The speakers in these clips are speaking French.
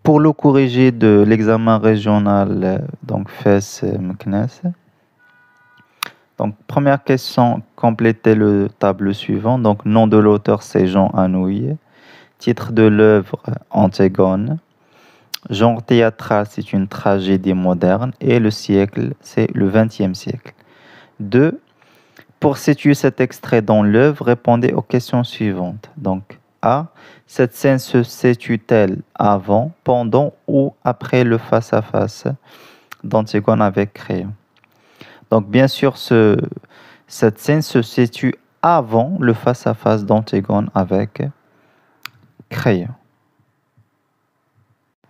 pour le corrigé de l'examen régional, donc FES MCNES. Donc, première question, complétez le tableau suivant. Donc, nom de l'auteur, c'est Jean Anouilh. Titre de l'œuvre, Antigone. Genre théâtral, c'est une tragédie moderne. Et le siècle, c'est le XXe siècle. 2. Pour situer cet extrait dans l'œuvre, répondez aux questions suivantes. Donc, A. Cette scène se situe-t-elle avant, pendant ou après le face-à-face d'Antigone avec Créon? Donc, bien sûr, cette scène se situe avant le face-à-face d'Antigone avec Créon.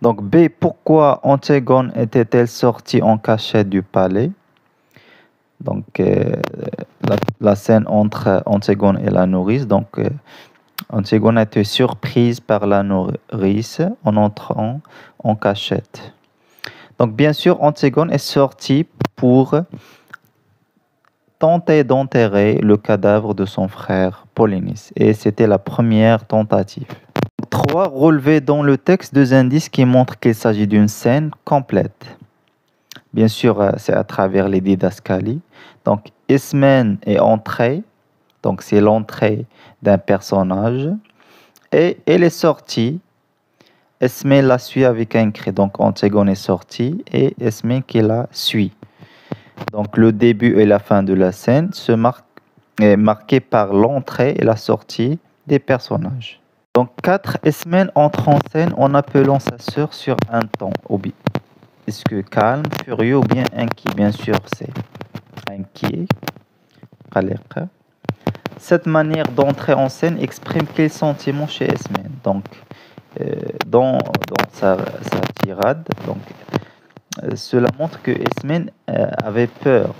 Donc, B. Pourquoi Antigone était-elle sortie en cachette du palais? Donc, la scène entre Antigone et la nourrice. Donc, Antigone a été surprise par la nourrice en entrant en cachette. Donc, bien sûr, Antigone est sortie pour tenter d'enterrer le cadavre de son frère Polynice. Et c'était la première tentative. 3. Relever dans le texte 2 indices qui montrent qu'il s'agit d'une scène complète. Bien sûr, c'est à travers les didascalies. Donc, Ismène est entrée. Donc, c'est l'entrée d'un personnage. Et elle est sortie. Ismène la suit avec un cri. Donc, Antigone est sortie et Ismène qui la suit. Donc, le début et la fin de la scène est marqué par l'entrée et la sortie des personnages. Donc, 4. Ismène entre en scène en appelant sa sœur sur un ton. Est-ce que calme, furieux ou bien inquiet? Bien sûr, c'est inquiet. Cette manière d'entrer en scène exprime quel sentiment chez Ismène? Donc, dans sa tirade, donc, cela montre que Ismène avait peur.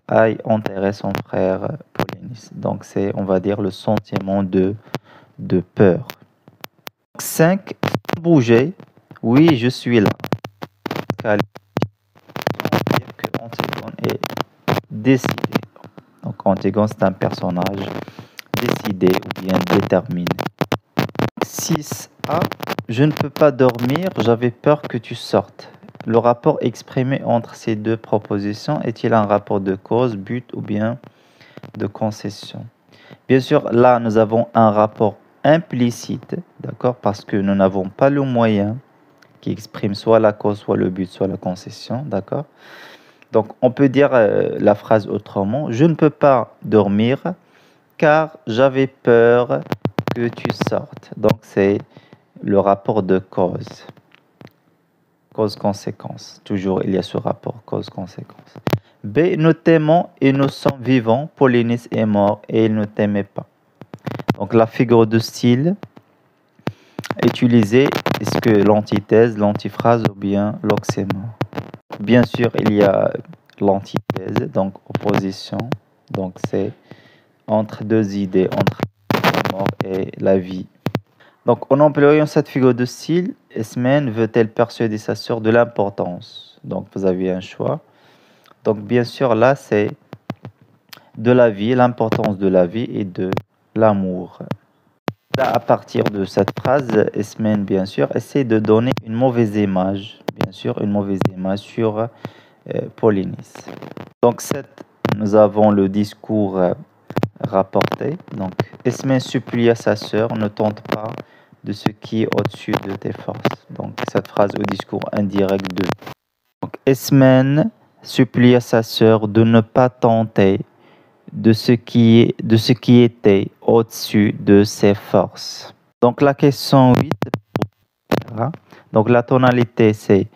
Aille enterrer son frère Polynice. Donc, c'est, on va dire, le sentiment de peur. 5. Bouger. Oui, je suis là. On va dire que Antigone est décidé. Donc, Antigone, c'est un personnage décidé ou bien déterminé. 6a. Je ne peux pas dormir, j'avais peur que tu sortes. Le rapport exprimé entre ces deux propositions est-il un rapport de cause, but ou bien de concession? Bien sûr, là, nous avons un rapport implicite, d'accord, parce que nous n'avons pas le moyen qui exprime soit la cause, soit le but, soit la concession, d'accord. Donc, on peut dire la phrase autrement. Je ne peux pas dormir car j'avais peur que tu sortes. Donc, c'est le rapport de cause. Cause-conséquence. Toujours, il y a ce rapport cause-conséquence. B. Nous t'aimons et nous sommes vivants. Polynice est mort et il ne t'aimait pas. Donc, la figure de style utilisée, est-ce que l'antithèse, l'antiphrase ou bien l'oxymore? Bien sûr, il y a l'antithèse, donc opposition. Donc, c'est entre deux idées, entre la mort et la vie. Donc, en employant cette figure de style, Ismène veut-elle persuader sa sœur de l'importance? Donc, vous avez un choix. Donc, bien sûr, là, c'est de la vie, l'importance de la vie et de l'amour. Là, à partir de cette phrase, Ismène, bien sûr, essaie de donner une mauvaise image, bien sûr, une mauvaise image sur Polynice. Donc, nous avons le discours rapporté. Donc, Ismène supplia sa sœur, ne tente pas de ce qui est au-dessus de tes forces. Donc, cette phrase au discours indirect de. Donc, Ismène supplia sa sœur de ne pas tenter de ce qui était au-dessus de ses forces. Donc, la question 8. Donc, la tonalité, c'est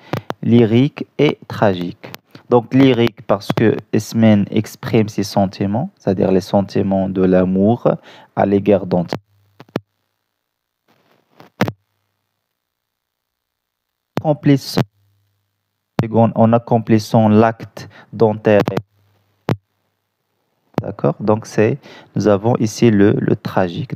lyrique et tragique. Donc, lyrique parce que Ismène exprime ses sentiments, c'est-à-dire les sentiments de l'amour à l'égard d'Antigone. En accomplissant l'acte d'enterrer. D'accord? Donc, nous avons ici le tragique.